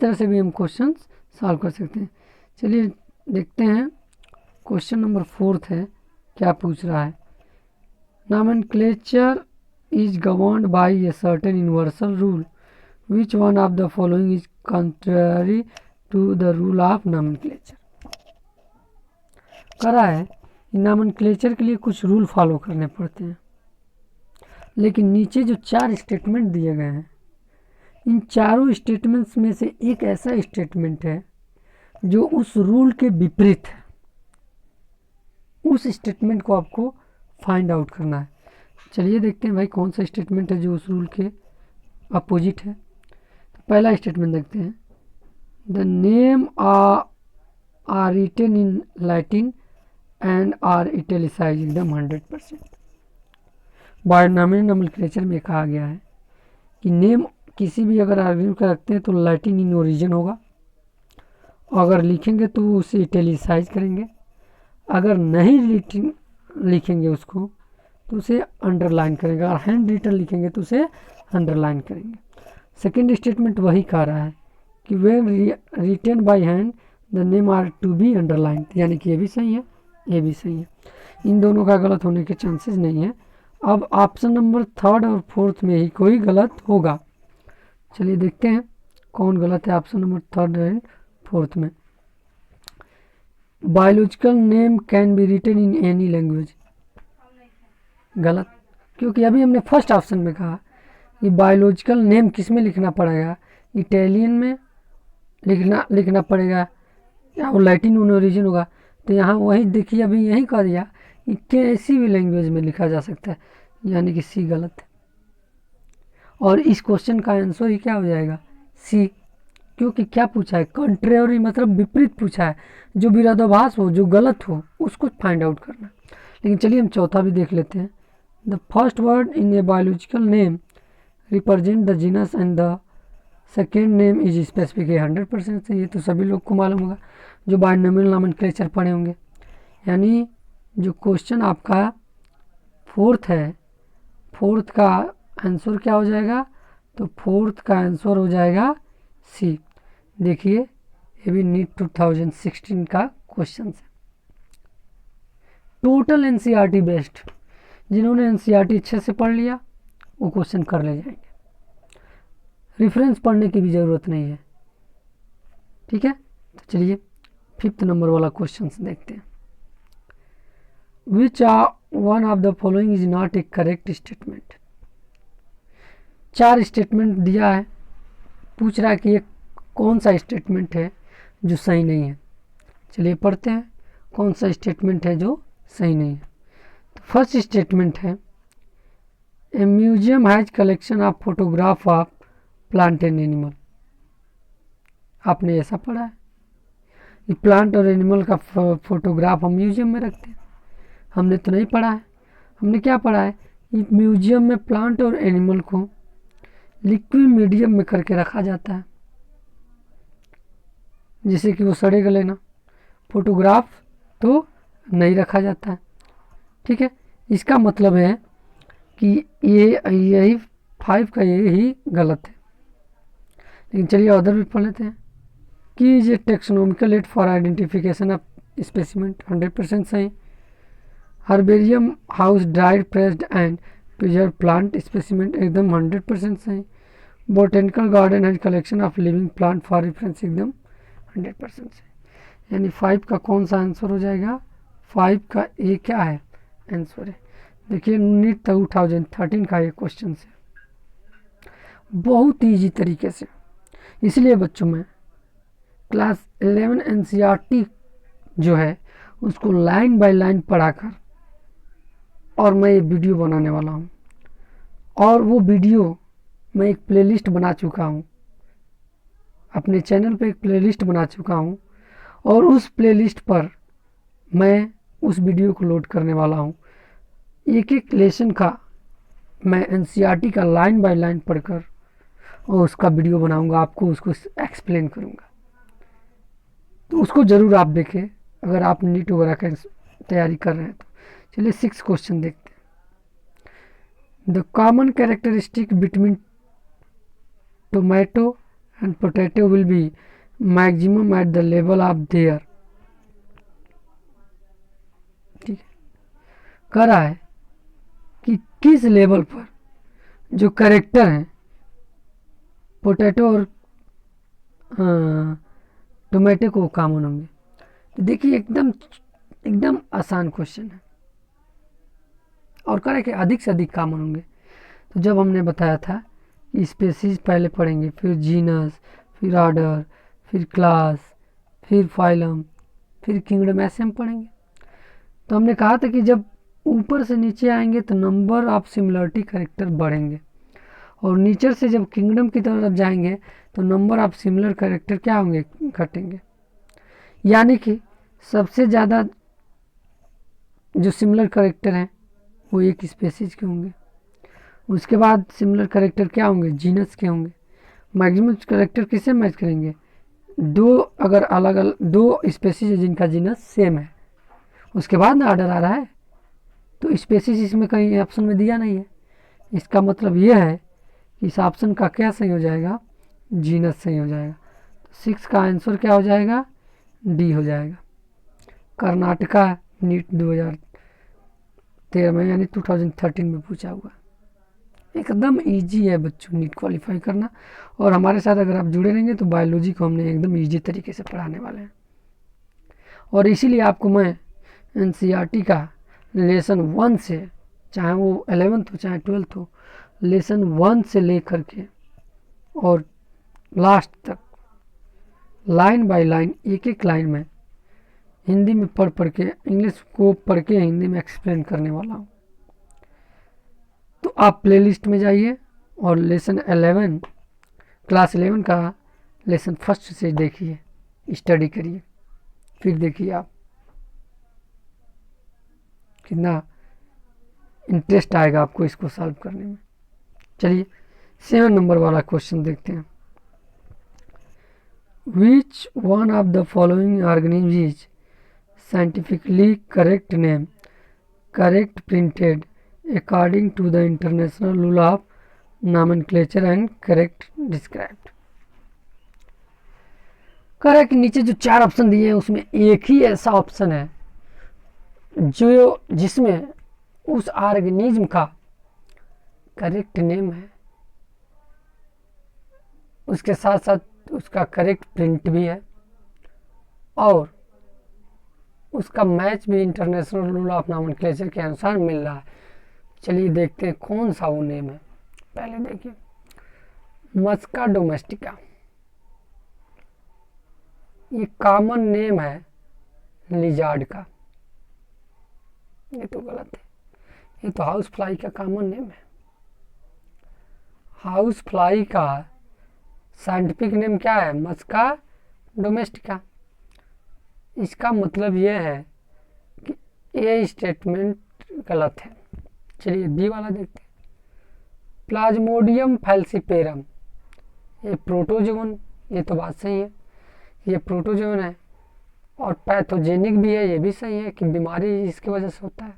तरह से भी हम क्वेश्चन सॉल्व कर सकते हैं। चलिए देखते हैं क्वेश्चन नंबर 4 है, क्या पूछ रहा है। Nomenclature is governed by a certain universal rule, which one of the following is contrary to the rule of nomenclature. कह रहा है कि नॉमेनक्लेचर के लिए कुछ रूल फॉलो करने पड़ते हैं, लेकिन नीचे जो 4 स्टेटमेंट दिए गए हैं, इन चारों स्टेटमेंट्स में से एक ऐसा स्टेटमेंट है जो उस रूल के विपरीत है। उस स्टेटमेंट को आपको फाइंड आउट करना है। चलिए देखते हैं भाई कौन सा स्टेटमेंट है जो उस रूल के अपोजिट है। तो पहला स्टेटमेंट देखते हैं, the name are written in Latin and are italicised एकदम 100%। बायोनॉमिनल नॉमेनक्लेचर में कहा गया है कि नेम किसी भी अगर आर्ग्यूमेंट का रखते हैं तो लैटिन इन ओरिजिन होगा, अगर लिखेंगे तो उसे इटैलिसाइज करेंगे, अगर नहीं लिखेंगे उसको तो उसे अंडरलाइन करेंगे, अगर हैंड रिटन लिखेंगे तो उसे अंडरलाइन करेंगे। सेकेंड स्टेटमेंट वही कह रहा है कि when written by hand the name are to be underline, यानी कि ये भी सही है, ये भी सही है, इन दोनों का गलत होने के चांसेस नहीं है। अब ऑप्शन नंबर 3 और 4 में ही कोई गलत होगा। चलिए देखते हैं कौन गलत है ऑप्शन नंबर 3 एंड 4 में। Biological name can be written in any language, गलत, क्योंकि अभी हमने फर्स्ट ऑप्शन में कहा कि बायोलॉजिकल नेम किस में लिखना पड़ेगा, इटालियन में लिखना पड़ेगा या वो लैटिन ओरिजिन होगा। तो यहाँ वही देखिए अभी यही कह दिया कि किसी भी लैंग्वेज में लिखा जा सकता है, यानी कि सी गलत है। और इस क्वेश्चन का आंसर ही क्या हो जाएगा, सी, क्योंकि क्या पूछा है, कंट्रेरी मतलब विपरीत पूछा है, जो विरोधाभास हो, जो गलत हो, उसको फाइंड आउट करना। लेकिन चलिए हम चौथा भी देख लेते हैं। The first word in a biological name represent the genus and the second name is specific, 100% सही है। तो सभी लोग को मालूम होगा जो बायोनॉमिनल नॉमेनक्लेचर पढ़े होंगे। यानी जो क्वेश्चन आपका 4 है, 4 का आंसर क्या हो जाएगा, तो 4 का आंसर हो जाएगा सी। देखिए ये भी नीट 2016 का क्वेश्चन है। टोटल एनसीईआरटी बेस्ड, जिन्होंने एनसीईआरटी अच्छे से पढ़ लिया वो क्वेश्चन कर ले जाएंगे, रेफरेंस पढ़ने की भी ज़रूरत नहीं है, ठीक है। तो चलिए 5th नंबर वाला क्वेश्चन देखते हैं। विच one of the following is not A correct statement. 4 statement दिया है, पूछ रहा है कि ये कौन सा स्टेटमेंट है जो सही नहीं है। चलिए पढ़ते हैं कौन सा स्टेटमेंट है जो सही नहीं है। तो फर्स्ट स्टेटमेंट है, a museum has collection of photograph of plant and animal. आपने ऐसा पढ़ा है कि प्लांट और एनिमल का फोटोग्राफ हम म्यूजियम में रखते हैं? हमने तो नहीं पढ़ा है। हमने क्या पढ़ा है कि म्यूजियम में प्लांट और एनिमल को लिक्विड मीडियम में करके रखा जाता है, जिससे कि वो सड़े गले ना। फोटोग्राफ तो नहीं रखा जाता है, ठीक है। इसका मतलब है कि यही 5 का यही गलत है। लेकिन चलिए अदर भी पढ़ लेते हैं कि is a taxonomical add for identification of specimen, 100% सही। Herbarium house dried pressed and preserve plant specimen, एकदम 100% सही। Botanical garden has collection of living plant for reference, एकदम 100% सही। यानी 5 का कौन सा आंसर हो जाएगा, 5 का ये क्या है आंसर है। देखिए नीट 2013 का ये क्वेश्चन है, बहुत ईजी तरीके से। इसलिए बच्चों में क्लास 11 एनसीईआरटी जो है उसको लाइन बाय लाइन पढ़ाकर और मैं ये वीडियो बनाने वाला हूँ, और वो वीडियो मैं एक प्लेलिस्ट बना चुका हूँ, अपने चैनल पे एक प्लेलिस्ट बना चुका हूँ, और उस प्लेलिस्ट पर मैं उस वीडियो को लोड करने वाला हूँ। एक एक लेसन का मैं एनसीईआरटी का लाइन बाय लाइन पढ़कर और उसका वीडियो बनाऊंगा, आपको उसको एक्सप्लेन करूंगा। तो उसको ज़रूर आप देखें अगर आप नीट वगैरह का तैयारी कर रहे हैं तो। चलिए 6 क्वेश्चन देखते हैं। The common characteristic between tomato and potato will be maximum at the level of their. ठीक है, कह रहा है कि किस लेवल पर जो कैरेक्टर हैं पोटैटो और टोमेटो को कॉमन होंगे। तो देखिए एकदम आसान क्वेश्चन है और कह रहा है कि अधिक से अधिक कॉमन होंगे। तो जब हमने बताया था कि स्पेसीज पहले पढ़ेंगे, फिर जीनस, फिर ऑर्डर, फिर क्लास, फिर फाइलम, फिर किंगडम, ऐसे हम पढ़ेंगे। तो हमने कहा था कि जब ऊपर से नीचे आएंगे तो नंबर ऑफ सिमिलरिटी कैरेक्टर बढ़ेंगे और नीचे से जब किंगडम की तरफ जाएंगे तो नंबर ऑफ सिमिलर कैरेक्टर क्या होंगे, घटेंगे। यानी कि सबसे ज़्यादा जो सिमिलर कैरेक्टर हैं वो एक स्पेसीज के होंगे, उसके बाद सिमिलर कैरेक्टर क्या होंगे, जीनस के होंगे। मैक्सिमम कैरेक्टर किससे मैच करेंगे, दो अगर अलग अलग दो स्पेसीज है जिनका जीनस सेम है, उसके बाद ना ऑर्डर आ रहा है। तो स्पेसीज इसमें कहीं ऑप्शन में दिया नहीं है, इसका मतलब यह है कि इस ऑप्शन का क्या सही हो जाएगा, जीनस सही हो जाएगा। तो 6 का आंसर क्या हो जाएगा, डी हो जाएगा। कर्नाटका नीट 2013 में यानी 2013 में पूछा हुआ। एकदम इजी है बच्चों नीट क्वालिफाई करना, और हमारे साथ अगर आप जुड़े रहेंगे तो बायोलॉजी को हमने एकदम इजी तरीके से पढ़ाने वाले हैं। और इसीलिए आपको मैं एनसीईआरटी का लेसन 1 से, चाहे वो 11th हो चाहे 12th हो, लेसन 1 से लेकर के और लास्ट तक लाइन बाय लाइन एक एक लाइन में हिंदी में पढ़ के, इंग्लिश को पढ़ के हिंदी में एक्सप्लेन करने वाला हूँ। तो आप प्लेलिस्ट में जाइए और लेसन 11 क्लास 11 का लेसन फर्स्ट से देखिए, स्टडी करिए, फिर देखिए आप कितना इंटरेस्ट आएगा आपको इसको सॉल्व करने में। चलिए 7 नंबर वाला क्वेश्चन देखते हैं। विच one of the following organism is scientifically correct name, correct printed according to the international rule of nomenclature and correct described। Correct नीचे जो 4 ऑप्शन दिए हैं उसमें एक ही ऐसा ऑप्शन है जो जिसमें उस ऑर्गेनिज्म का करेक्ट नेम है, उसके साथ साथ उसका करेक्ट प्रिंट भी है और उसका मैच भी इंटरनेशनल रूल ऑफ नॉमेनक्लेचर के अनुसार मिल रहा है। चलिए देखते हैं कौन सा वो नेम है। पहले देखिए मस्का डोमेस्टिका, ये कॉमन नेम है लिजार्ड का, ये तो गलत है, ये तो हाउस फ्लाई का कॉमन नेम है। हाउस फ्लाई का साइंटिफिक नेम क्या है, मस्का डोमेस्टिका। इसका मतलब यह है कि ये स्टेटमेंट गलत है। चलिए बी वाला देखते हैं, प्लाज्मोडियम फैल्सिपेरम, ये प्रोटोजोन, ये तो बात सही है, ये प्रोटोजोन है और पैथोजेनिक भी है, ये भी सही है कि बीमारी इसके वजह से होता है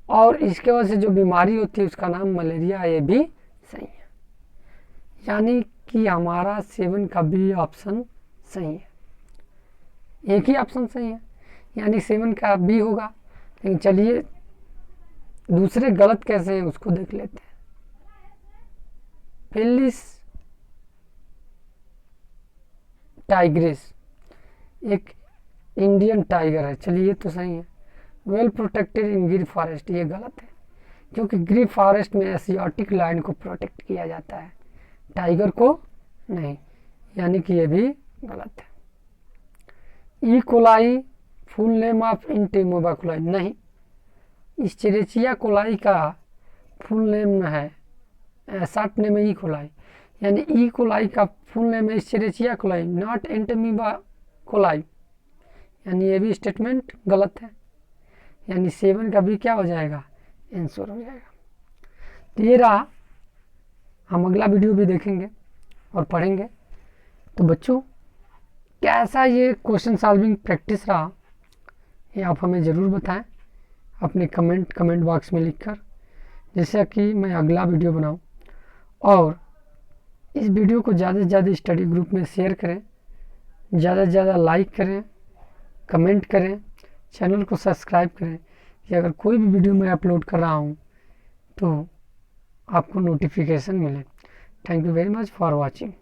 और इसके वजह से जो बीमारी होती है उसका नाम मलेरिया, ये भी सही है। यानी कि हमारा 7 का बी ऑप्शन सही है, एक ही ऑप्शन सही है, यानी 7 का बी होगा। लेकिन चलिए दूसरे गलत कैसे हैं उसको देख लेते हैं। फेलिस टाइग्रिस एक इंडियन टाइगर है, चलिए ये तो सही है। वेल प्रोटेक्टेड इन गिर फॉरेस्ट, ये गलत है क्योंकि गिर फॉरेस्ट में एशियाटिक लायन को प्रोटेक्ट किया जाता है, टाइगर को नहीं, यानी कि ये भी गलत है। E coli full name of Entamoeba coli, नहीं, इस्चेरिचिया कोलाई का फुल नेम है, शॉर्ट नेम है ई कोलाई, यानी ई कोलाई का फुल नेम है Escherichia coli, not Entamoeba coli, यानी ये भी स्टेटमेंट गलत है। यानी 7 का भी क्या हो जाएगा, आंसर हो जाएगा। तो ये रहा, हम अगला वीडियो भी देखेंगे और पढ़ेंगे। तो बच्चों कैसा ये क्वेश्चन सॉल्विंग प्रैक्टिस रहा, ये आप हमें ज़रूर बताएं अपने कमेंट बॉक्स में लिखकर, जैसे कि मैं अगला वीडियो बनाऊं। और इस वीडियो को ज़्यादा से ज़्यादा स्टडी ग्रुप में शेयर करें, ज़्यादा से ज़्यादा लाइक करें, कमेंट करें, चैनल को सब्सक्राइब करें कि अगर कोई भी वीडियो मैं अपलोड कर रहा हूँ तो आपको नोटिफिकेशन मिले। Thank you very much for watching.